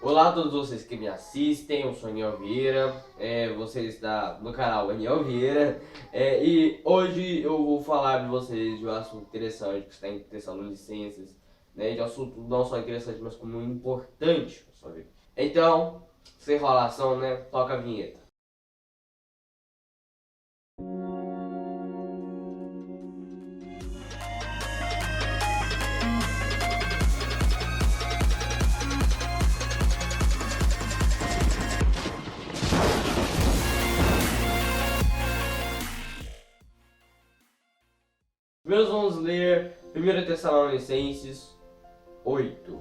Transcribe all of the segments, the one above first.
Olá a todos vocês que me assistem, eu sou Aniel Vieira, você está no canal Aniel Vieira, e hoje eu vou falar de vocês de um assunto interessante que está em Tessalonicenses, né, de um assunto não só interessante, mas como importante para sua vida. Então, sem enrolação, né, toca a vinheta. Primeiro vamos ler 1 Tessalonicenses 8,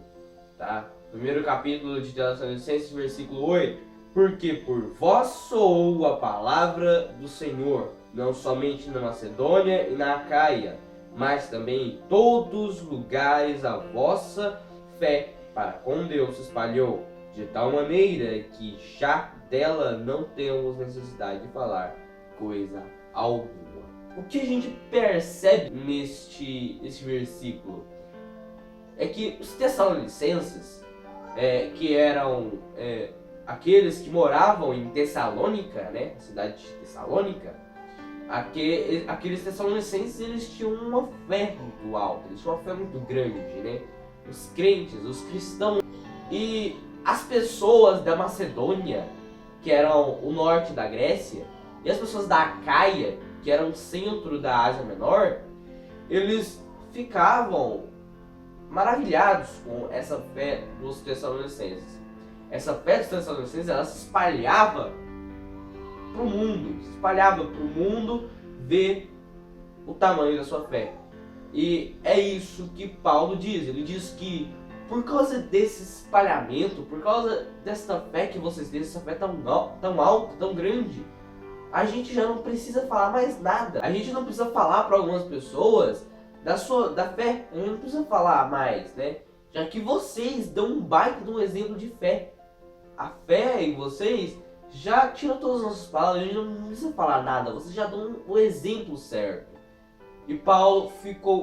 tá? Primeiro capítulo de Tessalonicenses, versículo 8. Porque por vós soou a palavra do Senhor, não somente na Macedônia e na Acaia, mas também em todos os lugares a vossa fé para com Deus se espalhou, de tal maneira que já dela não temos necessidade de falar coisa alguma. O que a gente percebe neste versículo é que os Tessalonicenses, que eram aqueles que moravam em Tessalônica, né, a cidade de Tessalônica, aqueles Tessalonicenses, eles tinham uma fé muito alta, eles tinham uma fé muito grande, né? Os crentes, os cristãos. E as pessoas da Macedônia, que eram o norte da Grécia, e as pessoas da Acaia, que era o centro da Ásia Menor, eles ficavam maravilhados com essa fé dos Tessalonicenses. Essa fé dos Tessalonicenses, ela se espalhava para o mundo, ver o tamanho da sua fé. E é isso que Paulo diz. Ele diz que por causa desse espalhamento, por causa dessa fé que vocês têm, essa fé tão alta, tão grande, a gente já não precisa falar mais nada. A gente não precisa falar para algumas pessoas da fé. A gente não precisa falar mais, né? Já que vocês dão um baita de um exemplo de fé. A fé em vocês já tira todas as nossas palavras. A gente não precisa falar nada. Vocês já dão o exemplo certo. E Paulo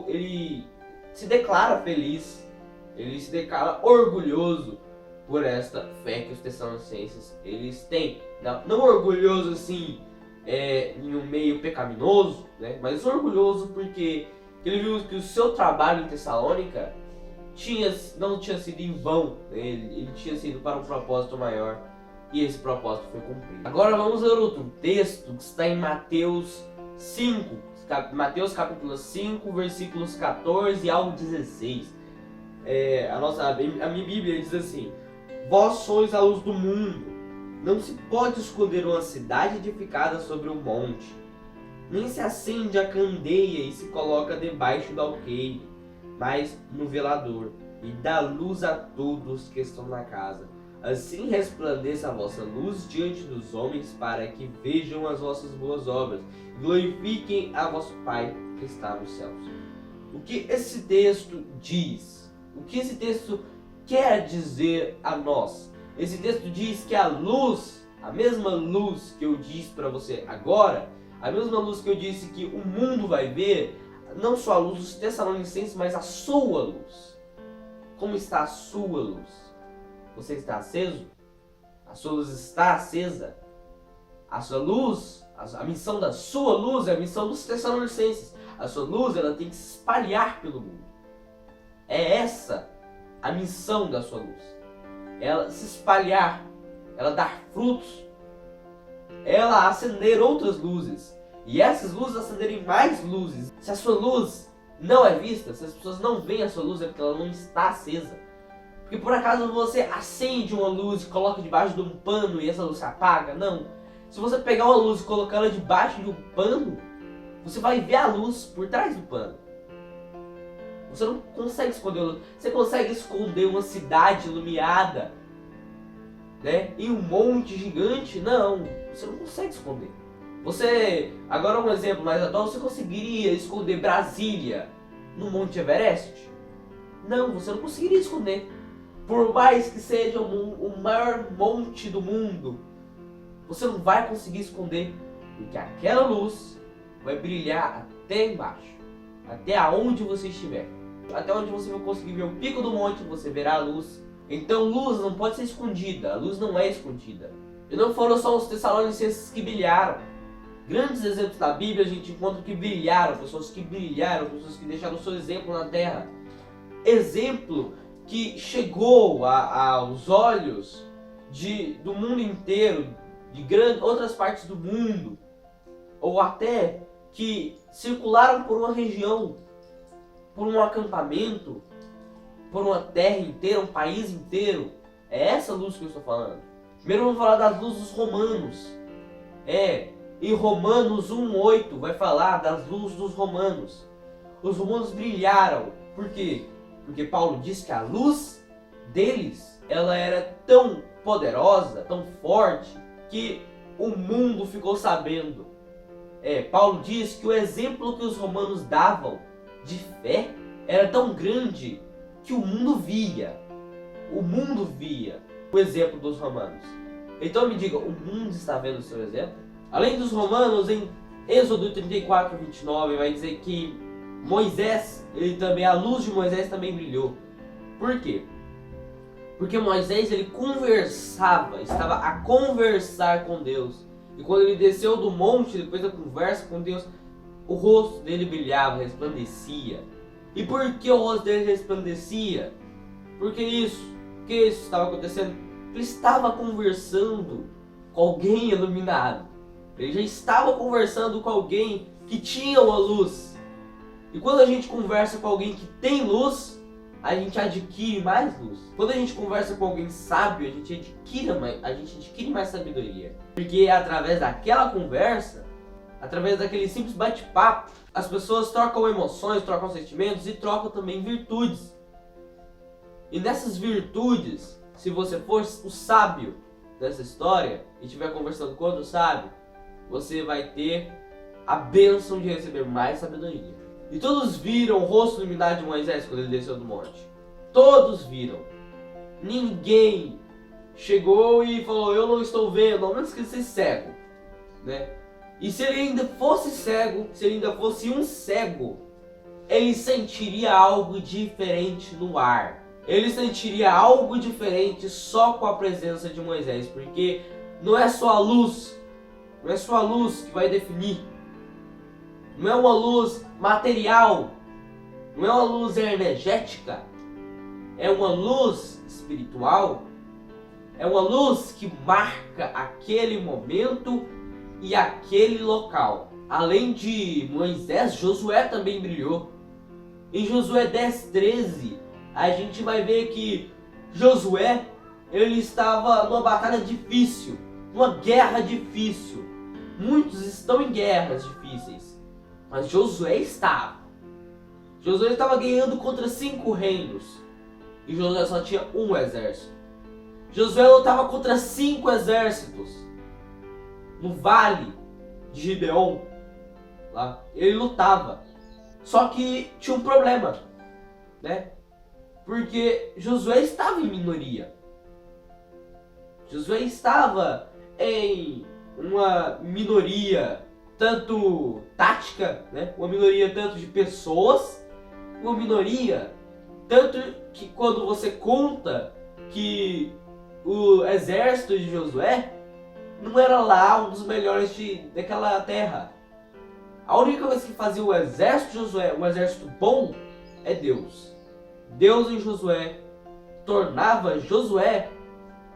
ele se declara feliz. Ele se declara orgulhoso por esta fé que os Tessalonicenses eles têm. Não orgulhoso assim, em um meio pecaminoso, né? Mas orgulhoso porque ele viu que o seu trabalho em Tessalônica não tinha sido em vão, né? Ele tinha sido para um propósito maior, e esse propósito foi cumprido. Agora vamos ler outro texto que está em Mateus 5, Mateus capítulo 5, versículos 14 ao 16. A minha Bíblia diz assim: vós sois a luz do mundo. Não se pode esconder uma cidade edificada sobre um monte. Nem se acende a candeia e se coloca debaixo do alqueire, mas no velador, e dá luz a todos que estão na casa. Assim resplandeça a vossa luz diante dos homens, para que vejam as vossas boas obras e glorifiquem a vosso Pai que está nos céus. O que esse texto diz? O que esse texto quer dizer a nós? Esse texto diz que a luz, a mesma luz que eu disse para você agora, a mesma luz que eu disse que o mundo vai ver, não só a luz dos Tessalonicenses, mas a sua luz. Como está a sua luz? Você está aceso? A sua luz está acesa? A sua luz, a missão da sua luz é a missão dos Tessalonicenses. A sua luz, ela tem que se espalhar pelo mundo. É essa a missão da sua luz. Ela se espalhar, ela dar frutos, ela acender outras luzes, e essas luzes acenderem mais luzes. Se a sua luz não é vista, se as pessoas não veem a sua luz, é porque ela não está acesa. Porque por acaso você acende uma luz e coloca debaixo de um pano e essa luz se apaga? Não. Se você pegar uma luz e colocar ela debaixo de um pano, você vai ver a luz por trás do pano. Você não consegue esconder a luz. Você consegue esconder uma cidade iluminada, né, em um monte gigante? Não, você não consegue esconder. Agora um exemplo mais atual, você conseguiria esconder Brasília no Monte Everest? Não, você não conseguiria esconder. Por mais que seja o maior monte do mundo, você não vai conseguir esconder, porque aquela luz vai brilhar até embaixo, até aonde você estiver. Até onde você vai conseguir ver o pico do monte, você verá a luz Então luz não pode ser escondida, a luz não é escondida. E não foram só os Tessalonicenses que brilharam. Grandes exemplos da Bíblia a gente encontra que brilharam, pessoas que deixaram o seu exemplo na terra. Exemplo que chegou aos olhos do mundo inteiro, de outras partes do mundo, ou até que circularam por uma região, por um acampamento, por uma terra inteira, um país inteiro. É essa luz que eu estou falando. Primeiro vamos falar das luzes dos romanos. Em Romanos 1:8 vai falar das luzes dos romanos. Os romanos brilharam. Por quê? Porque Paulo diz que a luz deles, ela era tão poderosa, tão forte, que o mundo ficou sabendo. Paulo diz que o exemplo que os romanos davam de fé era tão grande que o mundo via. O mundo via o exemplo dos romanos. Então me diga, o mundo está vendo o seu exemplo? Além dos romanos, em Êxodo 34:29 vai dizer que Moisés, a luz de Moisés também brilhou. Por quê? Porque Moisés, ele estava a conversar com Deus. E quando ele desceu do monte, depois da conversa com Deus, o rosto dele brilhava, resplandecia. E por que o rosto dele resplandecia? Por que isso? Por que isso estava acontecendo? Ele estava conversando com alguém iluminado. Ele já estava conversando com alguém que tinha uma luz. E quando a gente conversa com alguém que tem luz, a gente adquire mais luz. Quando a gente conversa com alguém sábio, a gente adquire mais sabedoria. Porque através daquela conversa, através daquele simples bate-papo, as pessoas trocam emoções, trocam sentimentos e trocam também virtudes. E nessas virtudes, se você for o sábio dessa história e estiver conversando com outro sábio, você vai ter a bênção de receber mais sabedoria. E todos viram o rosto iluminado de Moisés quando ele desceu do monte. Todos viram. Ninguém chegou e falou, eu não estou vendo, ao menos que ele seja cego, né? E se ele ainda fosse cego, se ele ainda fosse um cego, ele sentiria algo diferente no ar. Ele sentiria algo diferente só com a presença de Moisés, porque não é só a luz, não é só a luz que vai definir. Não é uma luz material, não é uma luz energética, é uma luz espiritual, é uma luz que marca aquele momento e aquele local. Além de Moisés, Josué também brilhou. Em Josué 10:13, a gente vai ver que Josué, ele estava numa batalha difícil, numa guerra difícil. Muitos estão em guerras difíceis, mas Josué estava. Josué estava guerreando contra 5 reinos e Josué só tinha um exército. Josué lutava contra 5 exércitos no vale de Gibeon. Lá ele lutava, só que tinha um problema, né? Porque Josué estava em minoria. Josué estava em uma minoria tanto tática, né? Uma minoria tanto de pessoas, uma minoria tanto que quando você conta que o exército de Josué não era lá um dos melhores daquela terra. A única coisa que fazia o exército de Josué, um exército bom, é Deus. Deus em Josué tornava Josué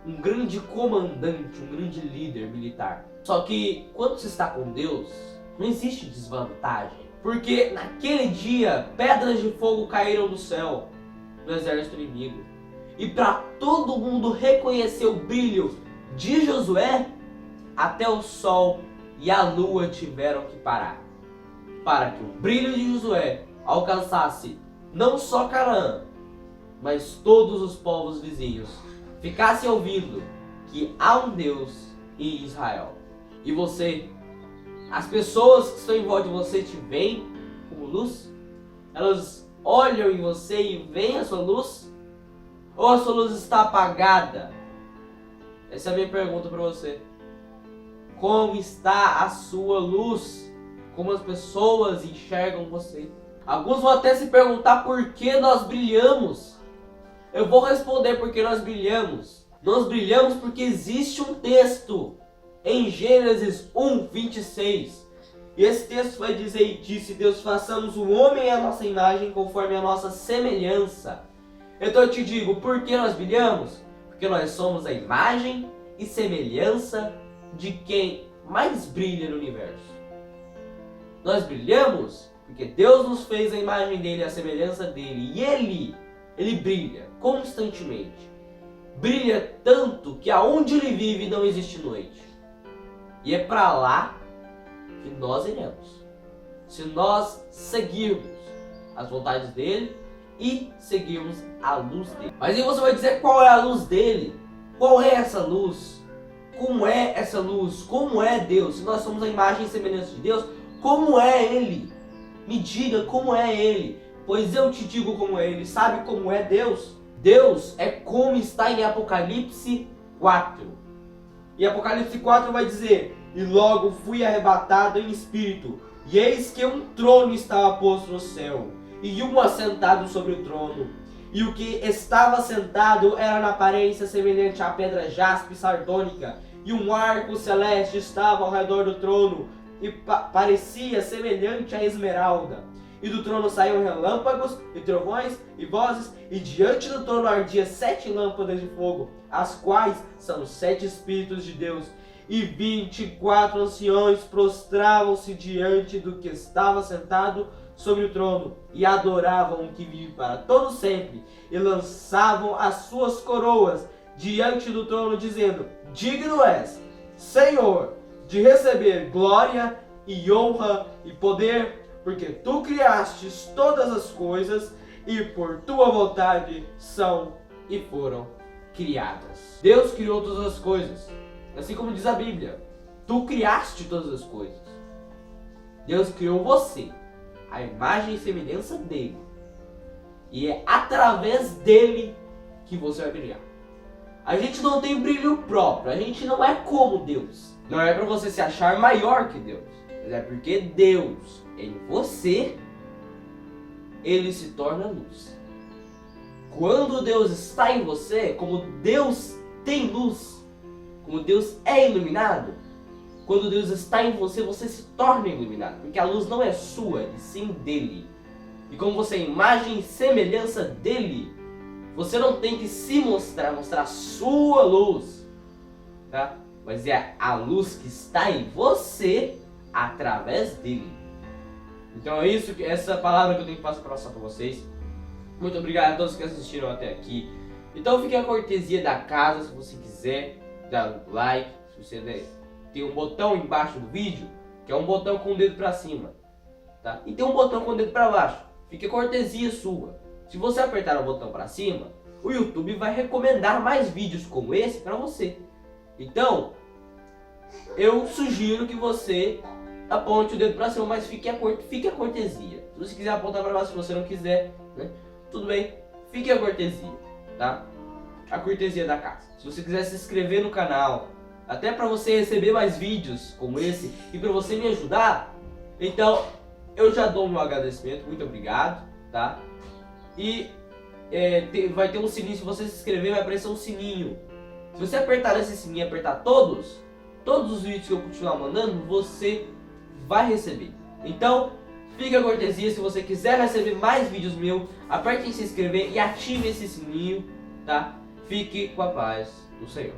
um grande comandante, um grande líder militar. Só que quando você está com Deus, não existe desvantagem. Porque naquele dia, pedras de fogo caíram do céu no exército inimigo. E para todo mundo reconhecer o brilho de Josué, até o sol e a lua tiveram que parar. Para que o brilho de Josué alcançasse não só Canaã, mas todos os povos vizinhos ficassem ouvindo que há um Deus em Israel. E você, as pessoas que estão em volta de você te veem como luz? Elas olham em você e veem a sua luz? Ou a sua luz está apagada? Essa é a minha pergunta para você. Como está a sua luz? Como as pessoas enxergam você? Alguns vão até se perguntar por que nós brilhamos. Eu vou responder porque nós brilhamos. Nós brilhamos porque existe um texto em Gênesis 1:26. E esse texto vai dizer: e disse Deus, façamos o homem à nossa imagem, conforme a nossa semelhança. Então eu te digo, por que nós brilhamos? Porque nós somos a imagem e semelhança de quem mais brilha no universo. Nós brilhamos porque Deus nos fez a imagem dele, a semelhança dele. E ele brilha constantemente. Brilha tanto que aonde ele vive não existe noite. E é para lá que nós iremos. Se nós seguirmos as vontades dele e seguirmos a luz dele. Mas aí você vai dizer, qual é a luz dele? Qual é essa luz? Como é essa luz? Como é Deus? Se nós somos a imagem e semelhança de Deus, como é ele? Me diga como é ele, pois eu te digo como é ele. Sabe como é Deus? Deus é como está em Apocalipse 4. E Apocalipse 4 vai dizer: e logo fui arrebatado em espírito, e eis que um trono estava posto no céu, e um assentado sobre o trono. E o que estava sentado era na aparência semelhante à pedra jaspe sardônica, e um arco celeste estava ao redor do trono, e parecia semelhante à esmeralda. E do trono saíam relâmpagos, e trovões, e vozes, e diante do trono ardia 7 lâmpadas de fogo, as quais são os 7 Espíritos de Deus. E 24 anciões prostravam-se diante do que estava sentado sobre o trono, e adoravam o que vive para todo sempre, e lançavam as suas coroas diante do trono, dizendo: digno és, Senhor, de receber glória e honra e poder, porque tu criastes todas as coisas, e por tua vontade são e foram criadas. Deus criou todas as coisas, assim como diz a Bíblia. Tu criaste todas as coisas. Deus criou você, a imagem e semelhança dele, e é através dele que você vai brilhar. A gente não tem brilho próprio, a gente não é como Deus. Não é para você se achar maior que Deus, mas é porque Deus, em você, ele se torna luz. Quando Deus está em você, como Deus tem luz, como Deus é iluminado, quando Deus está em você, você se torna iluminado, porque a luz não é sua, e sim dele. E como você é imagem e semelhança dele, você não tem que se mostrar a sua luz, tá? Mas é a luz que está em você através dele. Então é isso, essa palavra que eu tenho que passar para vocês. Muito obrigado a todos que assistiram até aqui. Então fique a cortesia da casa, se você quiser dar um like, se você der, tem um botão embaixo do vídeo, que é um botão com o dedo para cima, tá? E tem um botão com o dedo para baixo. Fique a cortesia sua. Se você apertar o botão para cima, o YouTube vai recomendar mais vídeos como esse para você. Então, eu sugiro que você aponte o dedo para cima, mas fique a cortesia. Se você quiser apontar para baixo, se você não quiser, né? Tudo bem, fique a cortesia, tá? A cortesia da casa. Se você quiser se inscrever no canal, até para você receber mais vídeos como esse e para você me ajudar, então eu já dou meu agradecimento, muito obrigado, tá? E vai ter um sininho, se você se inscrever vai aparecer um sininho. Se você apertar esse sininho e apertar todos os vídeos que eu continuar mandando, você vai receber. Então, fica a cortesia, se você quiser receber mais vídeos meus, aperte em se inscrever e ative esse sininho, tá? Fique com a paz do Senhor.